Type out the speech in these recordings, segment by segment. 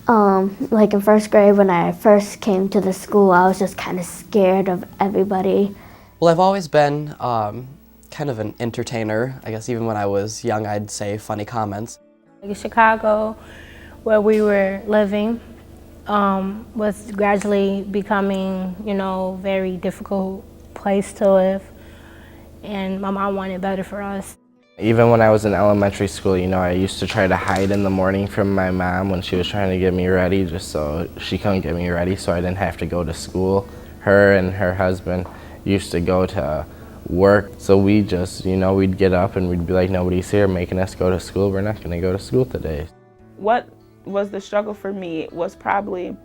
Like in first grade when I first came to the school, I was just kind of scared of everybody. Well, I've always been kind of an entertainer. I guess even when I was young, I'd say funny comments. In Chicago, where we were living, was gradually becoming, very difficult place to live. And my mom wanted better for us. Even when I was in elementary school, I used to try to hide in the morning from my mom when she was trying to get me ready, just so she couldn't get me ready so I didn't have to go to school. Her and her husband used to go to work, so we just, we'd get up and we'd be like, nobody's here making us go to school, we're not gonna go to school today. What was the struggle for me was probably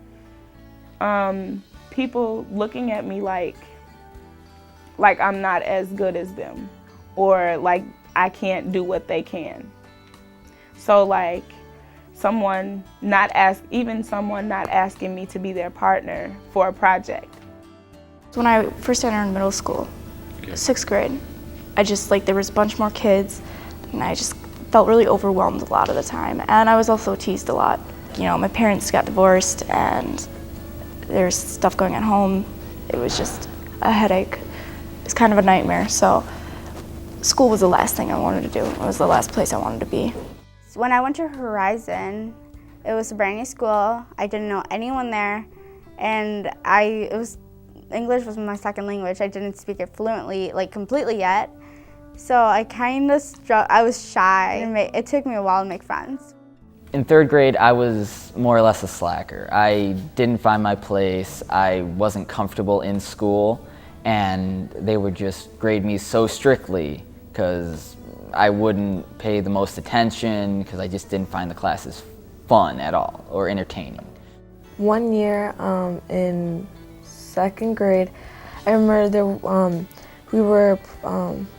people looking at me like I'm not as good as them, or like I can't do what they can. So like someone not asking me to be their partner for a project. When I first entered middle school, 6th grade, there was a bunch more kids, and I just felt really overwhelmed a lot of the time. And I was also teased a lot. My parents got divorced, and there's stuff going at home. It was just a headache. It was kind of a nightmare. So school was the last thing I wanted to do. It was the last place I wanted to be. When I went to Horizon, it was a brand new school. I didn't know anyone there, and English was my second language. I didn't speak it fluently, completely yet. So I I was shy. It took me a while to make friends. In 3rd grade, I was more or less a slacker. I didn't find my place. I wasn't comfortable in school, and they would just grade me so strictly because I wouldn't pay the most attention because I just didn't find the classes fun at all or entertaining. One year in 2nd grade, I remember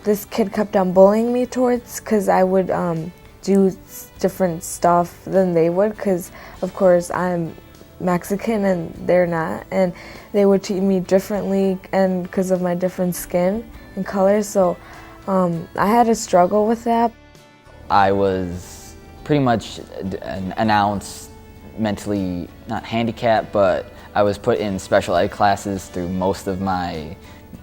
this kid kept on bullying me because I would do different stuff than they would, because of course I'm Mexican and they're not, and they would treat me differently and because of my different skin and color, so I had to struggle with that. I was pretty much announced mentally not handicapped, but I was put in special ed classes through most of my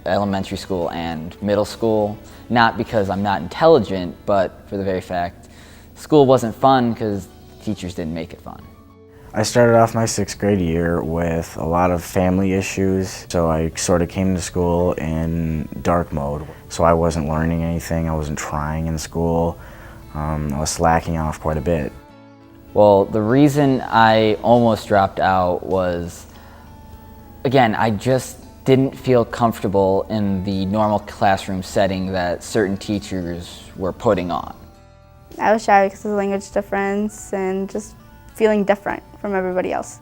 elementary school and middle school, not because I'm not intelligent, but for the very fact school wasn't fun because teachers didn't make it fun. I started off my 6th grade year with a lot of family issues, so I sort of came to school in dark mode. So I wasn't learning anything, I wasn't trying in school, I was slacking off quite a bit. Well, the reason I almost dropped out was, again, I just didn't feel comfortable in the normal classroom setting that certain teachers were putting on. I was shy because of the language difference and just feeling different from everybody else.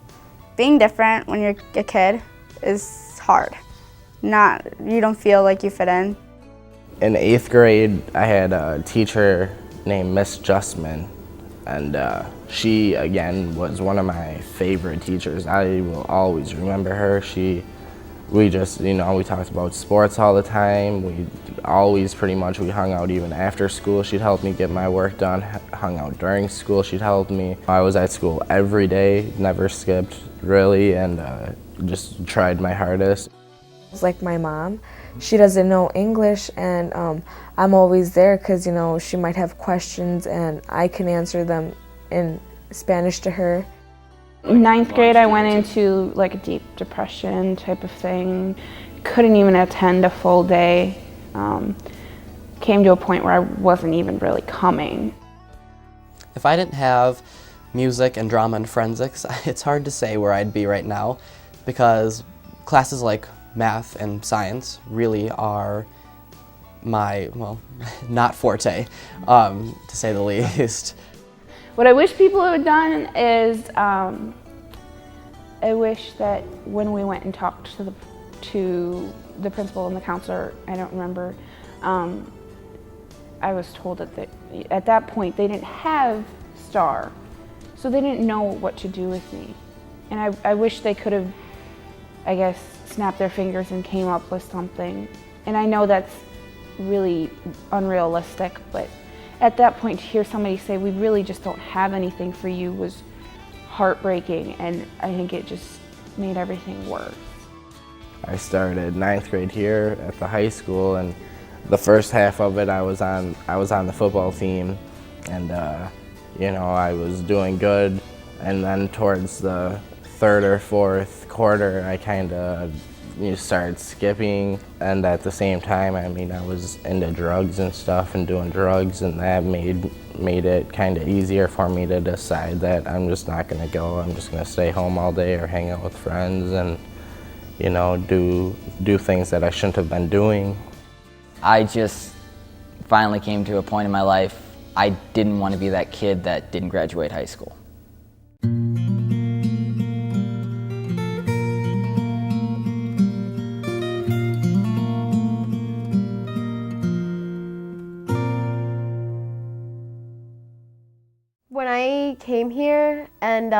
Being different when you're a kid is hard. You don't feel like you fit in. In 8th grade, I had a teacher named Miss Justman, and she, again, was one of my favorite teachers. I will always remember her. We just, we talked about sports all the time. We hung out even after school. She'd help me get my work done, hung out during school, she'd help me. I was at school every day, never skipped really, and just tried my hardest. It's like my mom. She doesn't know English, and I'm always there because, she might have questions and I can answer them in Spanish to her. In 9th grade, I went into a deep depression type of thing. Couldn't even attend a full day. Came to a point where I wasn't even really coming. If I didn't have music and drama and forensics, it's hard to say where I'd be right now, because classes like math and science really are my, not forte, to say the least. What I wish people had done is, I wish that when we went and talked to the principal and the counselor, I don't remember, I was told that at that point they didn't have STAR, so they didn't know what to do with me. And I wish they could have, I guess, snapped their fingers and came up with something. And I know that's really unrealistic, but at that point to hear somebody say, we really just don't have anything for you, was heartbreaking, and I think it just made everything worse. I started 9th grade here at the high school, and the first half of it I was on the football team, and you know, I was doing good, and then towards the 3rd or 4th quarter I kind of started skipping, and at the same time, I mean, I was into drugs and stuff and doing drugs, and that made it kind of easier for me to decide that I'm just not going to go. I'm just going to stay home all day or hang out with friends and, you know, do things that I shouldn't have been doing. I just finally came to a point in my life I didn't want to be that kid that didn't graduate high school. When I came here, and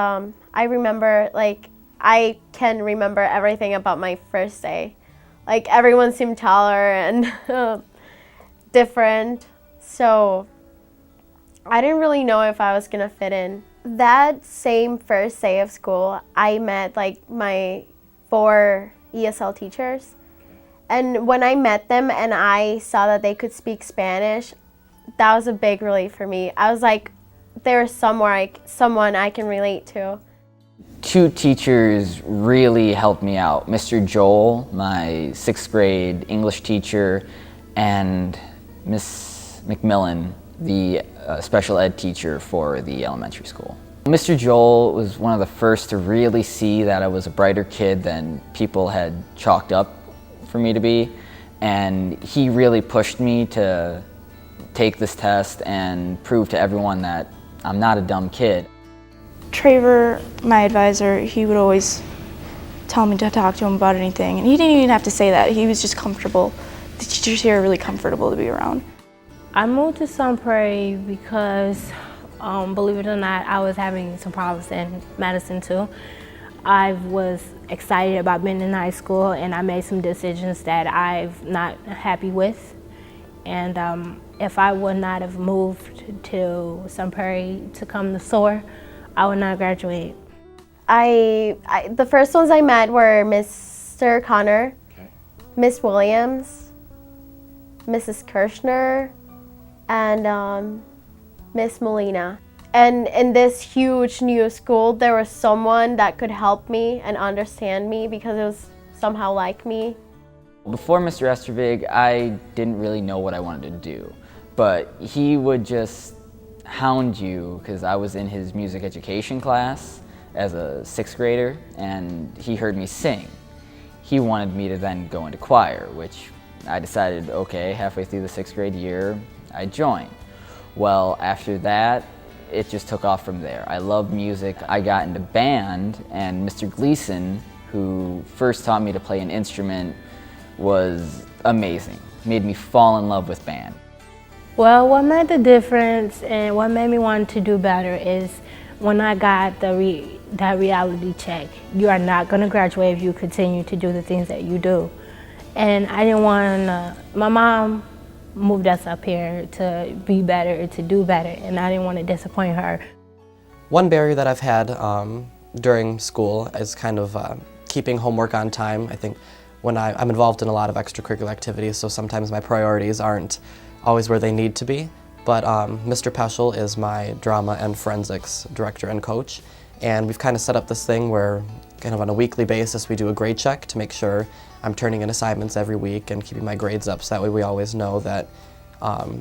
I remember, like, I can remember everything about my first day. Like, everyone seemed taller and different, so I didn't really know if I was gonna fit in. That same first day of school, I met like my 4 ESL teachers, and when I met them and I saw that they could speak Spanish, that was a big relief for me. I was like, there's someone I can relate to. 2 teachers really helped me out. Mr. Joel, my 6th grade English teacher, and Miss McMillan, the special ed teacher for the elementary school. Mr. Joel was one of the first to really see that I was a brighter kid than people had chalked up for me to be, and he really pushed me to take this test and prove to everyone that I'm not a dumb kid. Traver, my advisor, he would always tell me to talk to him about anything, and he didn't even have to say that. He was just comfortable. The teachers here are really comfortable to be around. I moved to Sun Prairie because, believe it or not, I was having some problems in Madison too. I was excited about being in high school, and I made some decisions that I'm not happy with. And if I would not have moved to Sun Prairie to come to SOAR, I would not graduate. The first ones I met were Mr. Connor, Miss Williams, Mrs. Kirshner, and Miss Molina. And in this huge new school, there was someone that could help me and understand me because it was somehow like me. Before Mr. Estervig, I didn't really know what I wanted to do, but he would just hound you because I was in his music education class as a 6th grader, and he heard me sing. He wanted me to then go into choir, which I decided, okay, halfway through the 6th grade year, I'd join. Well, after that, it just took off from there. I love music. I got into band, and Mr. Gleason, who first taught me to play an instrument, was amazing. Made me fall in love with band. Well, what made the difference and what made me want to do better is when I got that reality check. You are not going to graduate if you continue to do the things that you do. And I didn't want to, my mom moved us up here to be better, to do better, and I didn't want to disappoint her. One barrier that I've had during school is kind of keeping homework on time. I think when I'm involved in a lot of extracurricular activities, so sometimes my priorities aren't always where they need to be. But Mr. Peschel is my drama and forensics director and coach, and we've kind of set up this thing where kind of on a weekly basis we do a grade check to make sure I'm turning in assignments every week and keeping my grades up, so that way we always know that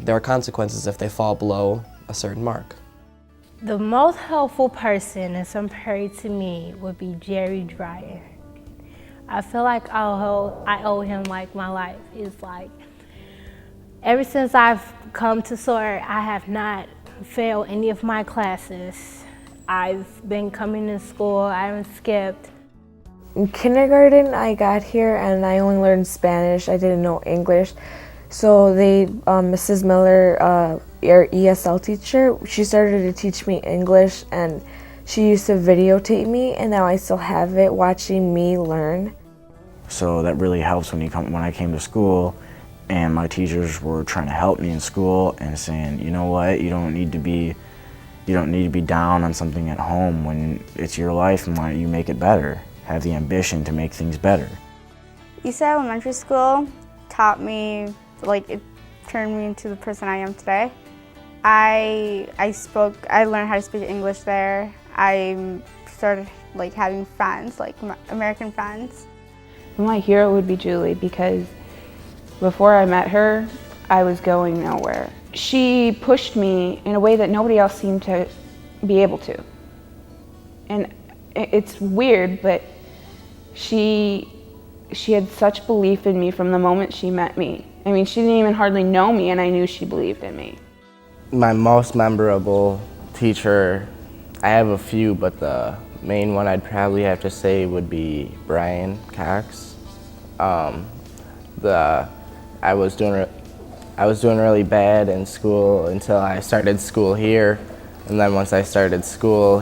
there are consequences if they fall below a certain mark. The most helpful person in Sun Prairie to me would be Jerry Dreyer. I feel like I owe him like my life. It's like, ever since I've come to SOAR, I have not failed any of my classes. I've been coming to school, I haven't skipped. In kindergarten, I got here and I only learned Spanish. I didn't know English. So Mrs. Miller, our ESL teacher, she started to teach me English, and she used to videotape me, and now I still have it watching me learn. So that really helps when I came to school and my teachers were trying to help me in school and saying, you know what, you don't need to be You don't need to be down on something at home when it's your life and why don't you make it better? Have the ambition to make things better. Eastside Elementary School taught me, it turned me into the person I am today. I learned how to speak English there. I started having friends, American friends. My hero would be Julie, because before I met her, I was going nowhere. She pushed me in a way that nobody else seemed to be able to. And it's weird, but she had such belief in me from the moment she met me. I mean, she didn't even hardly know me, and I knew she believed in me. My most memorable teacher, I have a few, but the main one I'd probably have to say would be Brian Cox. I was doing really bad in school until I started school here, and then once I started school,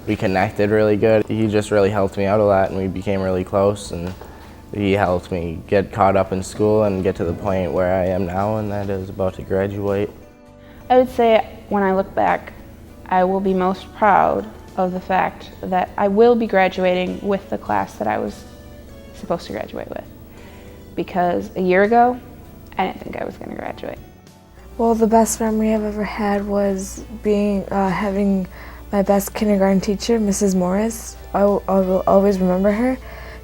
we connected really good. He just really helped me out a lot, and we became really close, and he helped me get caught up in school and get to the point where I am now, and that is about to graduate. I would say when I look back, I will be most proud of the fact that I will be graduating with the class that I was supposed to graduate with. Because a year ago, I didn't think I was going to graduate. Well, the best memory I've ever had was having my best kindergarten teacher, Mrs. Morris. I will always remember her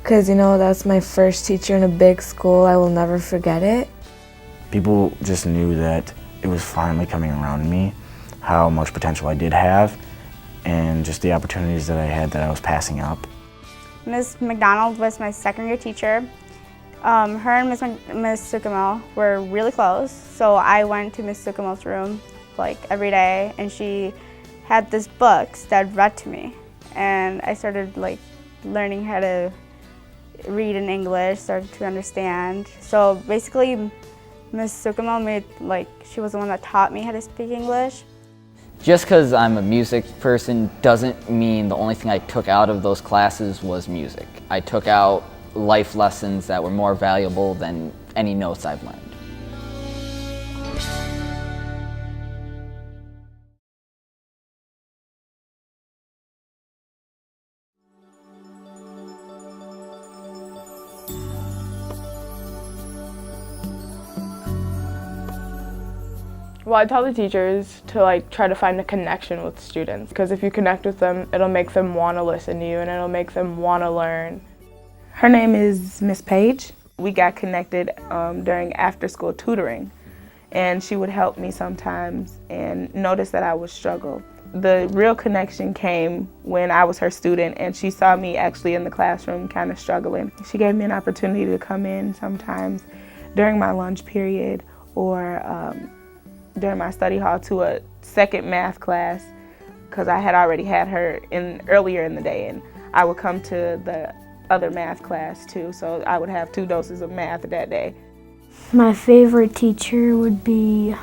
because, that's my first teacher in a big school. I will never forget it. People just knew that it was finally coming around to me, how much potential I did have, and just the opportunities that I had that I was passing up. Ms. McDonald was my second year teacher. Her and Ms. Sukumo were really close, so I went to Ms. Sukumo's room every day, and she had these books that read to me, and I started learning how to read in English, started to understand. So basically, Ms. Sukumo she was the one that taught me how to speak English. Just because I'm a music person doesn't mean the only thing I took out of those classes was music. I took out life lessons that were more valuable than any notes I've learned. Well, I tell the teachers to try to find a connection with students, because if you connect with them, it'll make them want to listen to you and it'll make them want to learn. Her name is Miss Page. We got connected during after-school tutoring, and she would help me sometimes and notice that I would struggle. The real connection came when I was her student and she saw me actually in the classroom kind of struggling. She gave me an opportunity to come in sometimes during my lunch period or during my study hall to a second math class, because I had already had her earlier in the day, and I would come to the other math class too, so I would have 2 doses of math that day. My favorite teacher would be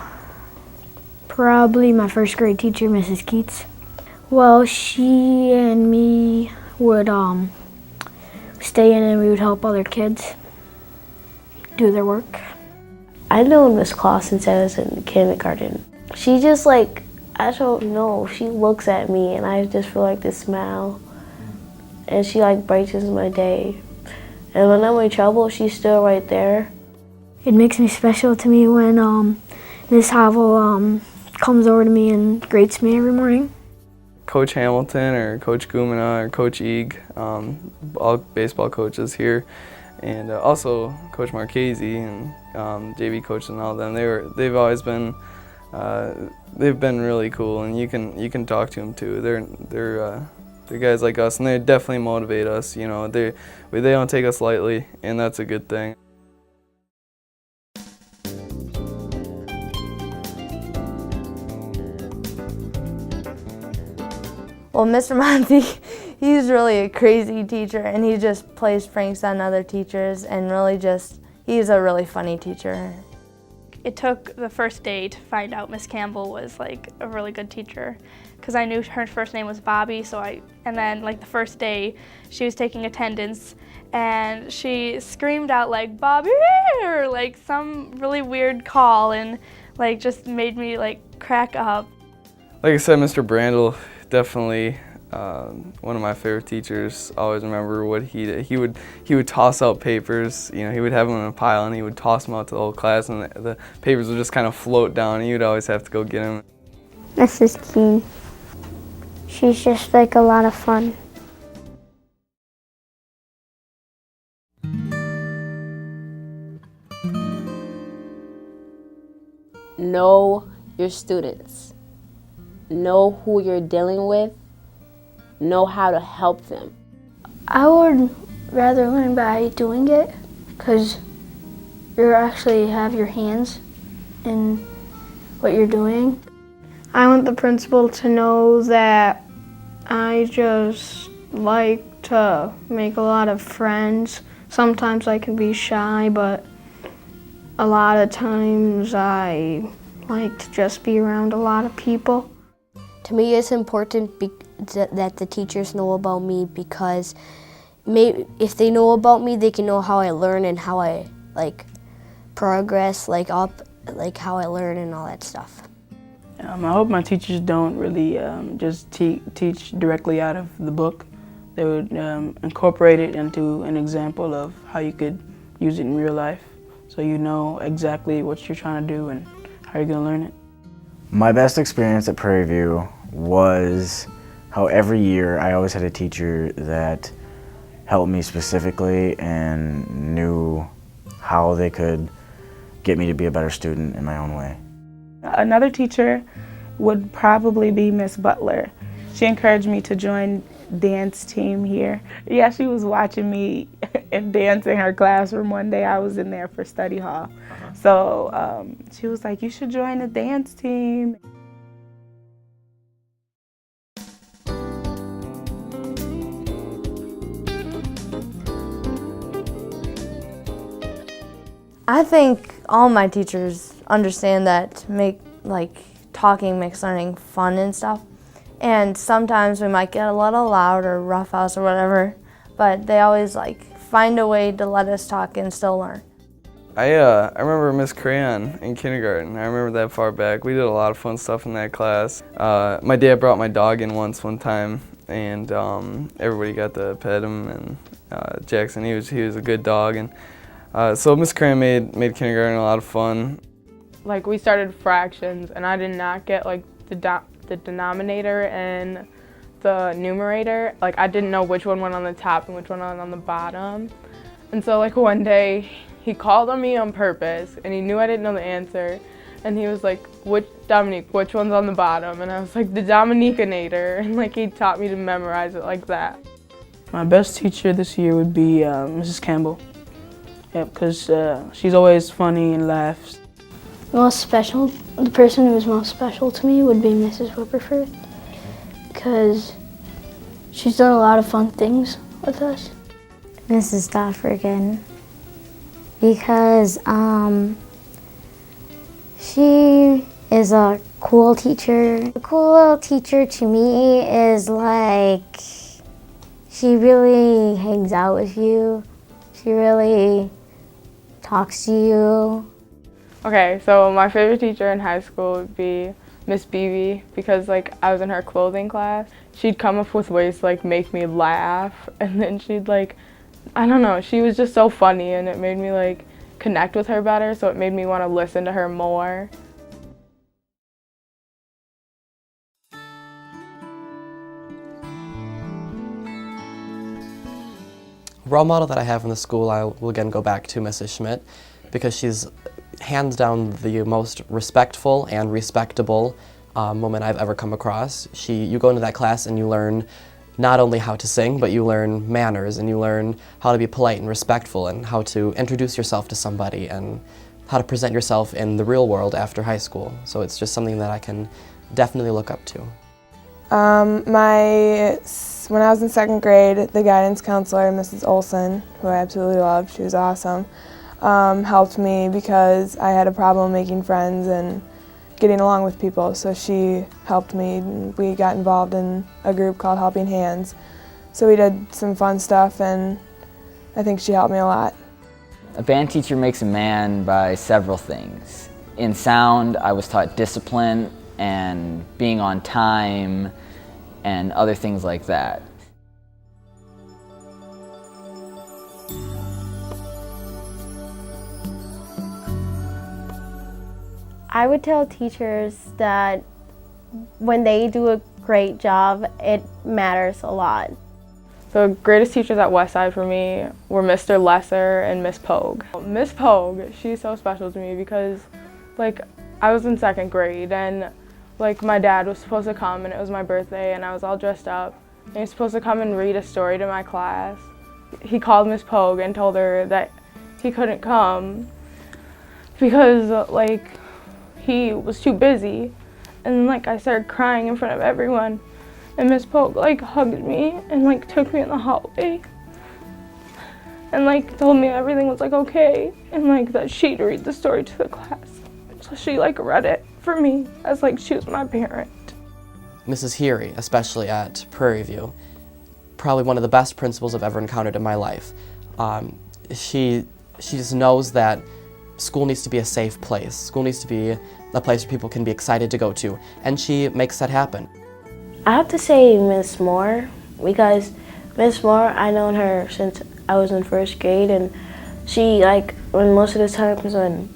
probably my first grade teacher, Mrs. Keats. Well, she and me would stay in and we would help other kids do their work. I know Miss Claus since I was in kindergarten. She just I don't know, she looks at me and I just feel this smile. And she brightens my day. And when I'm in trouble, she's still right there. It makes me special to me when Miss Havel comes over to me and grades me every morning. Coach Hamilton or Coach Gumina or Coach Eag, all baseball coaches here. And also Coach Marchese and JV coach and all them. They've always been they've been really cool, and you can talk to them too. They're guys like us, and they definitely motivate us. They don't take us lightly, and that's a good thing. Well, Mr. Monty, he's really a crazy teacher, and he just plays pranks on other teachers, and he's a really funny teacher. It took the first day to find out Miss Campbell was a really good teacher, because I knew her first name was Bobby, and then the first day she was taking attendance and she screamed out Bobby, or some really weird call, and just made me crack up. Like I said, Mr. Brandel, definitely one of my favorite teachers. Always remember what he did. He would toss out papers. You know, he would have them in a pile and he would toss them out to the whole class, and the papers would just kind of float down, and you'd always have to go get them. Mrs. Keene. She's just like a lot of fun. Know your students. Know who you're dealing with. Know how to help them. I would rather learn by doing it because you actually have your hands in what you're doing. I want the principal to know that I just like to make a lot of friends. Sometimes I can be shy, but a lot of times I like to just be around a lot of people. To me, it's important that the teachers know about me, because maybe if they know about me, they can know how I learn and how I progress, how I learn and all that stuff. I hope my teachers don't really just teach directly out of the book. They would incorporate it into an example of how you could use it in real life, so you know exactly what you're trying to do and how you're going to learn it. My best experience at Prairie View was how every year I always had a teacher that helped me specifically and knew how they could get me to be a better student in my own way. Another teacher would probably be Miss Butler. She encouraged me to join dance team here. Yeah, she was watching me dance in her classroom one day. I was in there for study hall. So she was like, you should join the dance team. I think all my teachers understand that talking makes learning fun and stuff. And sometimes we might get a little loud or roughhouse or whatever, but they always find a way to let us talk and still learn. I remember Miss Crayon in kindergarten. I remember that far back. We did a lot of fun stuff in that class. My dad brought my dog in one time, and everybody got to pet him. And Jackson, he was a good dog, and so Miss Crayon made kindergarten a lot of fun. We started fractions, and I did not get the denominator and the numerator. I didn't know which one went on the top and which one went on the bottom. And so one day he called on me on purpose, and he knew I didn't know the answer. And he was like, Dominique, which one's on the bottom? And I was like, the Dominicanator. And he taught me to memorize it like that. My best teacher this year would be Mrs. Campbell. Yeah, because she's always funny and laughs. The person who was most special to me would be Mrs. Whipperford, because she's done a lot of fun things with us. Mrs. Stoffergen, because she is a cool teacher. A cool teacher to me is she really hangs out with you. She really talks to you. Okay, so my favorite teacher in high school would be Miss Beebe, because I was in her clothing class. She'd come up with ways to make me laugh, and then she'd I don't know, she was just so funny, and it made me connect with her better, so it made me want to listen to her more. Role model that I have in the school, I will again go back to Mrs. Schmidt, because she's hands down the most respectful and respectable woman I've ever come across. You go into that class and you learn not only how to sing, but you learn manners, and you learn how to be polite and respectful, and how to introduce yourself to somebody, and how to present yourself in the real world after high school. So it's just something that I can definitely look up to. When I was in second grade, the guidance counselor, Mrs. Olson, who I absolutely loved, she was awesome, helped me because I had a problem making friends and getting along with people. So she helped me. We got involved in a group called Helping Hands. So we did some fun stuff, and I think she helped me a lot. A band teacher makes a man by several things. In sound, I was taught discipline, and being on time and other things like that. I would tell teachers that when they do a great job, it matters a lot. The greatest teachers at Westside for me were Mr. Lesser and Miss Pogue. Miss Pogue, she's so special to me because like I was in 2nd grade and like my dad was supposed to come and it was my birthday and I was all dressed up and he was supposed to come and read a story to my class. He called Miss Pogue and told her that he couldn't come because like he was too busy, and like I started crying in front of everyone, and Miss Pogue like hugged me and like took me in the hallway and like told me everything was like okay and like that she'd read the story to the class. So she like read it for me as like she was my parent. Mrs. Heary, especially at Prairie View, probably one of the best principals I've ever encountered in my life. She just knows that school needs to be a safe place. School needs to be a place where people can be excited to go to, and she makes that happen. I have to say Miss Moore, because Miss Moore, I known her since I was in 1st grade, and she like when most of the times when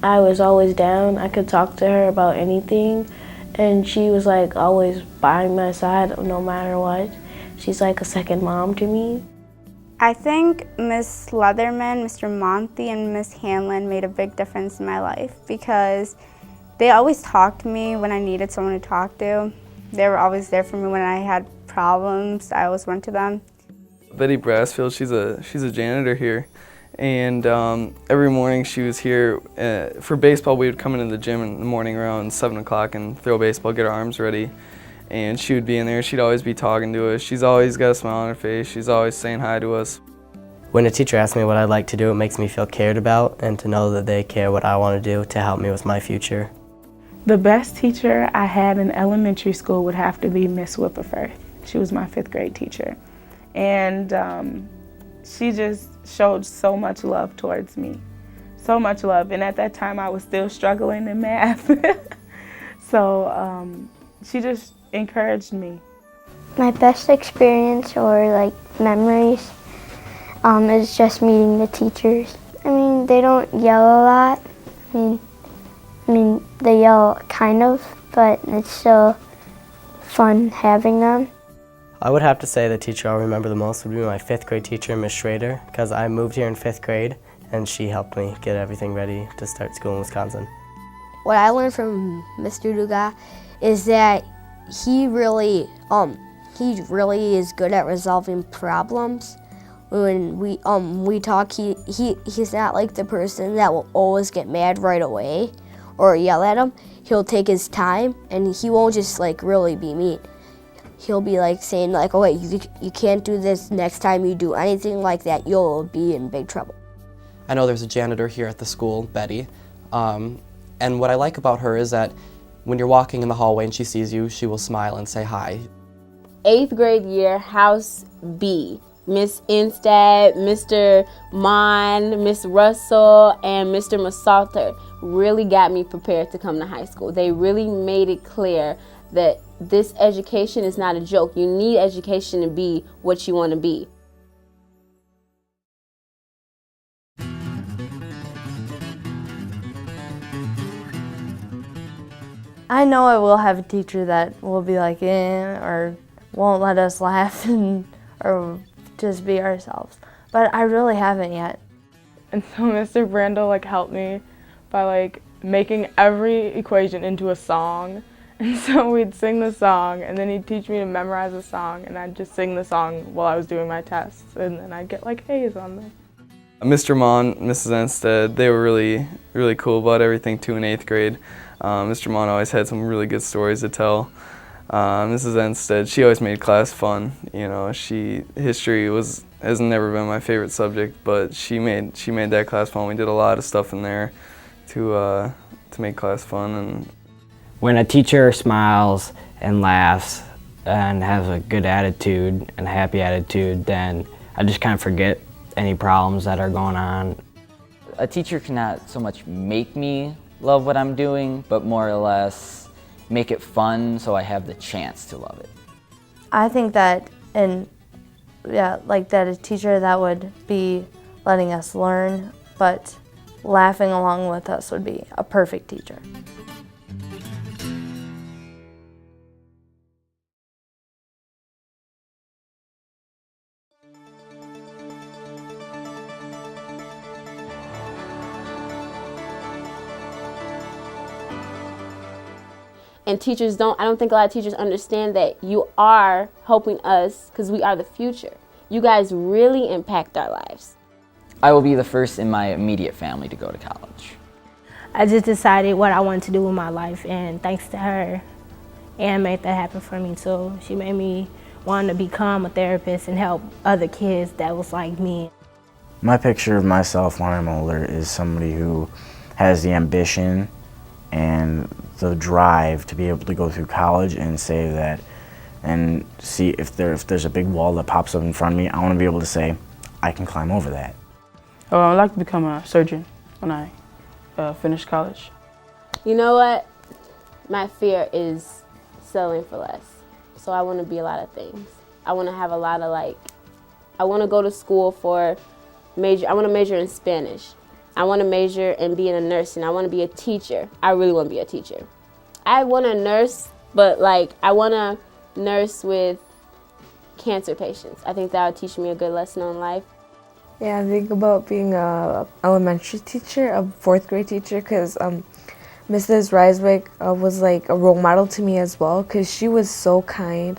I was always down, I could talk to her about anything, and she was like always by my side no matter what. She's like a second mom to me. I think Miss Leatherman, Mr. Monty, and Miss Hanlon made a big difference in my life because they always talked to me when I needed someone to talk to. They were always there for me when I had problems. I always went to them. Betty Brassfield, she's a janitor here, and every morning she was here for baseball. We would come into the gym in the morning around 7 o'clock and throw baseball, get our arms ready. And she would be in there, she'd always be talking to us. She's always got a smile on her face, she's always saying hi to us. When a teacher asks me what I'd like to do, it makes me feel cared about and to know that they care what I want to do to help me with my future. The best teacher I had in elementary school would have to be Miss Whipperfirth. She was my 5th grade teacher. And she just showed so much love towards me, so much love. And at that time I was still struggling in math. So she just encouraged me. My best experience or like memories is just meeting the teachers. I mean, they don't yell a lot. I mean, they yell kind of, but it's still fun having them. I would have to say the teacher I'll remember the most would be my 5th grade teacher, Miss Schrader, because I moved here in 5th grade and she helped me get everything ready to start school in Wisconsin. What I learned from Mr. Duga is that he really is good at resolving problems. When we talk, he's not like the person that will always get mad right away or yell at him. He'll take his time and he won't just like really be mean. He'll be like saying like, oh wait, you can't do this next time you do anything like that, you'll be in big trouble. I know there's a janitor here at the school, Betty, and what I like about her is that when you're walking in the hallway and she sees you, she will smile and say hi. 8th grade year, House B. Miss Instead, Mr. Mon, Miss Russell, and Mr. Massalter really got me prepared to come to high school. They really made it clear that this education is not a joke. You need education to be what you want to be. I know I will have a teacher that will be like, or won't let us laugh or just be ourselves. But I really haven't yet. And so Mr. Brandel like helped me by like making every equation into a song. And so we'd sing the song and then he'd teach me to memorize the song and I'd just sing the song while I was doing my tests and then I'd get like A's on them. Mr. Mon, Mrs. Enstead, they were really cool about everything too in 8th grade. Mr. Mon always had some really good stories to tell. Mrs. Enstead, she always made class fun. You know, history has never been my favorite subject, but she made that class fun. We did a lot of stuff in there to make class fun. And when a teacher smiles and laughs and has a good attitude and a happy attitude, then I just kind of forget any problems that are going on. A teacher cannot so much make me love what I'm doing, but more or less make it fun so I have the chance to love it. I think that, that a teacher that would be letting us learn, but laughing along with us would be a perfect teacher. And teachers I don't think a lot of teachers understand that you are helping us because we are the future. You guys really impact our lives. I will be the first in my immediate family to go to college. I just decided what I wanted to do with my life, and thanks to her, Ann made that happen for me too. She made me want to become a therapist and help other kids that was like me. My picture of myself when I'm older is somebody who has the ambition and the drive to be able to go through college and say that, and see if there's a big wall that pops up in front of me, I want to be able to say, I can climb over that. Oh, I'd like to become a surgeon when I finish college. You know what? My fear is selling for less. So I want to be a lot of things. I want to have a lot of I want to go to school for I want to major in Spanish. I want to major in being a nurse, and I want to be a teacher. I really want to be a teacher. I want to nurse, but I want to nurse with cancer patients. I think that would teach me a good lesson on life. Yeah, I think about being a elementary teacher, a 4th grade teacher, because Mrs. Reiswick was like a role model to me as well, because she was so kind.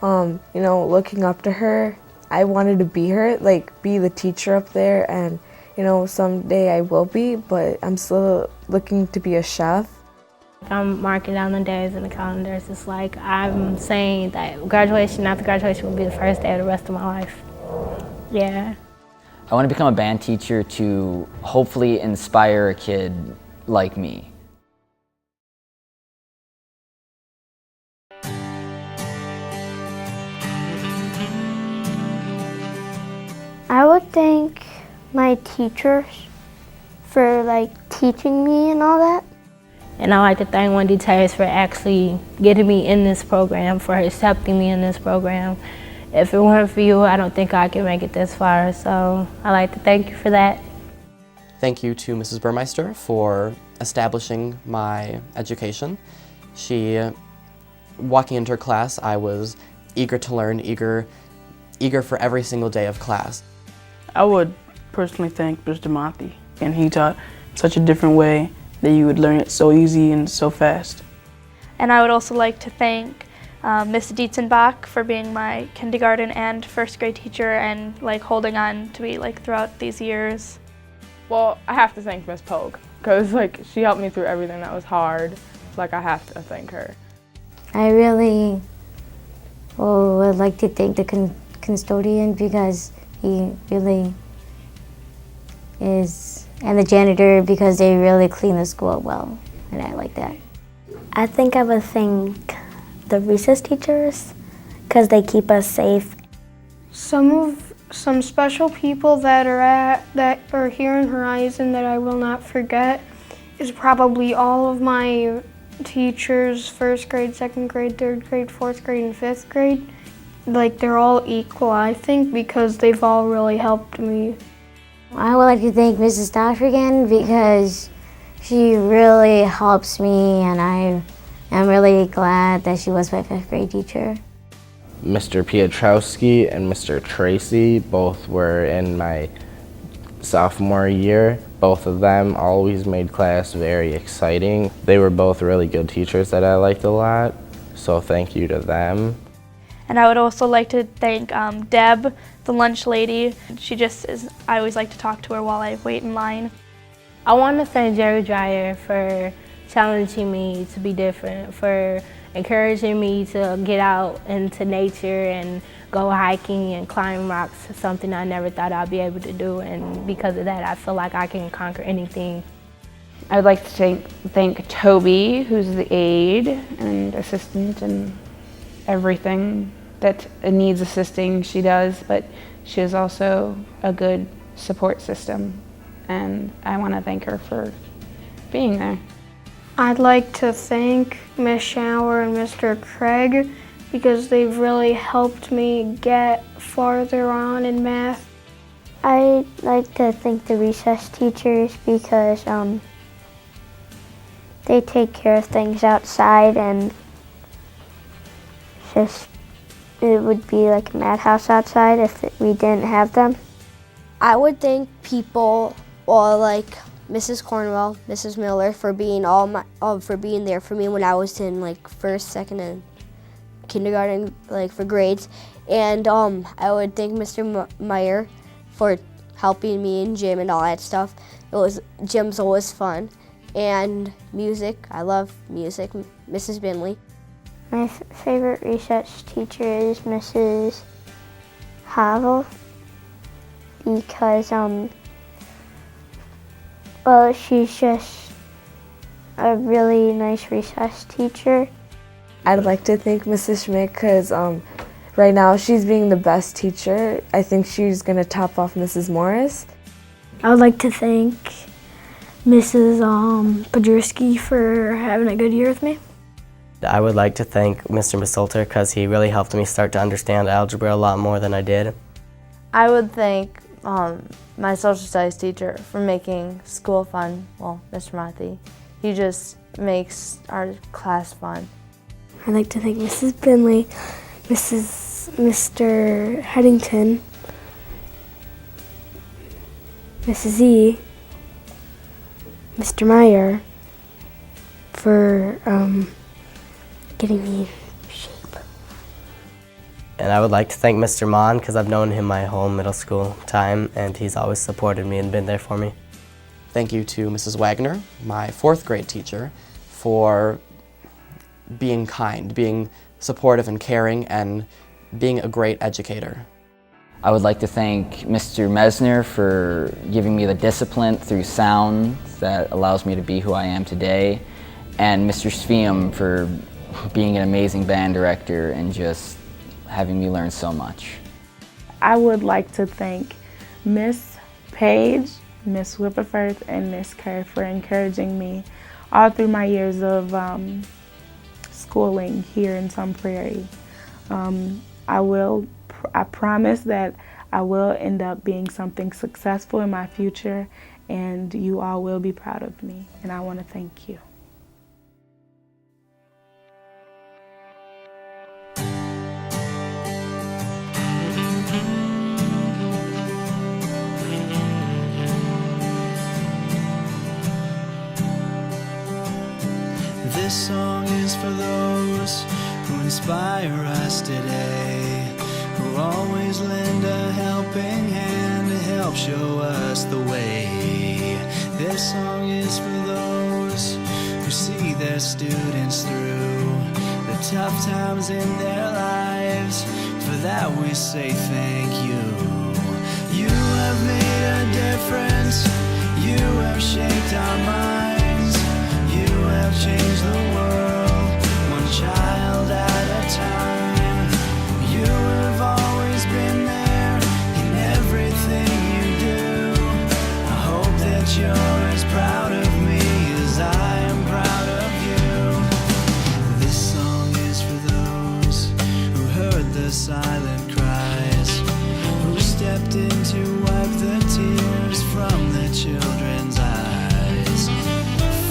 Looking up to her, I wanted to be her, be the teacher up there, and someday I will be, but I'm still looking to be a chef. I'm marking down the days in the calendars. It's like I'm saying that graduation after graduation will be the first day of the rest of my life. Yeah. I want to become a band teacher to hopefully inspire a kid like me. I would thank my teachers for teaching me and all that. And I like to thank Wendy Taylor for actually getting me in this program, for accepting me in this program. If it weren't for you, I don't think I could make it this far. So I like to thank you for that. Thank you to Mrs. Burmeister for establishing my education. Walking into her class, I was eager to learn, eager for every single day of class. I would personally thank Mr. Monty, and he taught such a different way that you would learn it so easy and so fast. And I would also like to thank Miss Dietzenbach for being my kindergarten and 1st grade teacher and holding on to me throughout these years. Well, I have to thank Miss Pogue because she helped me through everything that was hard. I have to thank her. I really would like to thank the custodian because he really is, and the janitor because they really clean the school up well, and I like that. I think I would thank the recess teachers because they keep us safe. Some special people that are here in Horizon that I will not forget is probably all of my teachers, 1st grade, 2nd grade, 3rd grade, 4th grade, and 5th grade. They're all equal, I think, because they've all really helped me. I would like to thank Mrs. Dosh again because she really helps me, and I am really glad that she was my 5th grade teacher. Mr. Piotrowski and Mr. Tracy both were in my sophomore year. Both of them always made class very exciting. They were both really good teachers that I liked a lot, so thank you to them. And I would also like to thank Deb, the lunch lady. I always like to talk to her while I wait in line. I want to thank Jerry Dreyer for challenging me to be different, for encouraging me to get out into nature and go hiking and climb rocks, something I never thought I'd be able to do, and because of that I feel like I can conquer anything. I would like to thank Toby, who's the aide and assistant and everything that needs assisting she does, but she is also a good support system, and I want to thank her for being there. I'd like to thank Miss Shower and Mr. Craig because they've really helped me get farther on in math. I'd like to thank the recess teachers because they take care of things outside, and it would be like a madhouse outside if we didn't have them. I would thank people, like Mrs. Cornwell, Mrs. Miller, for being for being there for me when I was in like first, second, and kindergarten, like for grades. And I would thank Mr. Meyer for helping me in gym and all that stuff. Gym's always fun. And music, I love music, Mrs. Binley. My favorite recess teacher is Mrs. Havel because well, she's just a really nice recess teacher. I'd like to thank Mrs. Schmidt because right now she's being the best teacher. I think she's going to top off Mrs. Morris. I would like to thank Mrs. Podrusky for having a good year with me. I would like to thank Mr. Missalter because he really helped me start to understand algebra a lot more than I did. I would thank my social studies teacher for making school fun. Well, Mr. Mothi. He just makes our class fun. I'd like to thank Mrs. Binley, Mr. Headington, Mrs. E, Mr. Meyer for getting me in shape. And I would like to thank Mr. Mon because I've known him my whole middle school time and he's always supported me and been there for me. Thank you to Mrs. Wagner, my 4th grade teacher, for being kind, being supportive and caring, and being a great educator. I would like to thank Mr. Mesner for giving me the discipline through sound that allows me to be who I am today, and Mr. Sveum for being an amazing band director and just having me learn so much. I would like to thank Miss Page, Miss Whipperfirth, and Miss Kerr for encouraging me all through my years of schooling here in Sun Prairie. I promise that I will end up being something successful in my future, and you all will be proud of me, and I want to thank you. This song is for those who inspire us today, who always lend a helping hand to help show us the way. This song is for those who see their students through the tough times in their lives. For that we say thank you. You have made a difference. You have shaped our minds. You have changed the world, one child at a time. You have always been there in everything you do. I hope that you're as proud of me as I am proud of you. This song is for those who heard the silent cries, who stepped in to wipe the tears from the children's eyes.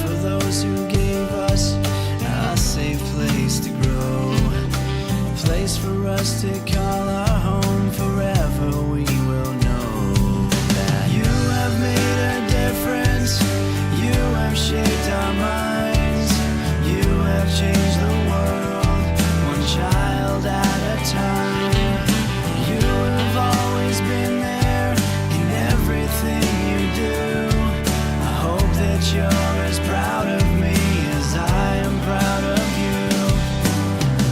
For those who gave us a safe place to grow, a place for us to call our home. Forever we will know that you have made a difference. You have shaped our minds. You have changed the world, one child at a time. You have always been there in everything you do. I hope that you're as proud of me as I am proud of you.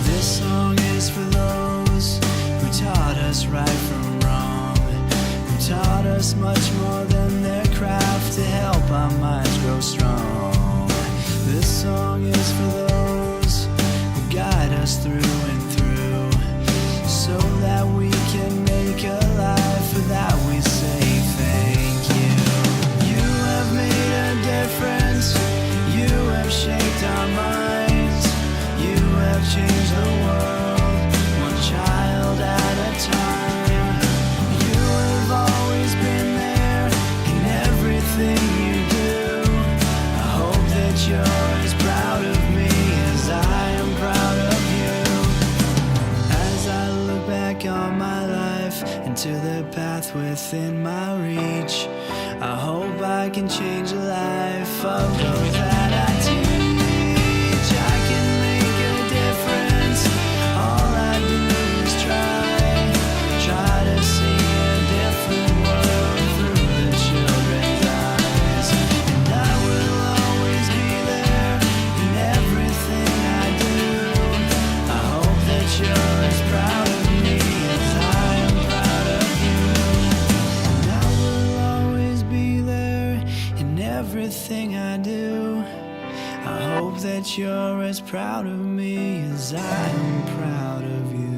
This song is for those who taught us right from wrong, who taught us much more than their craft to help our minds grow strong. This song is for those who guide us through and through, so that we can make a life. For that we say thank you. You have made a difference. You have shaped life into the path within my reach. I hope I can change the life of those that I teach. I can make a difference. All I do is try to see a different world through the children's eyes. And I will always be there in everything I do. I hope that you're as proud of me as I am proud of you. And I will always be there in everything I do. I hope that you're as proud of me as I am proud of you.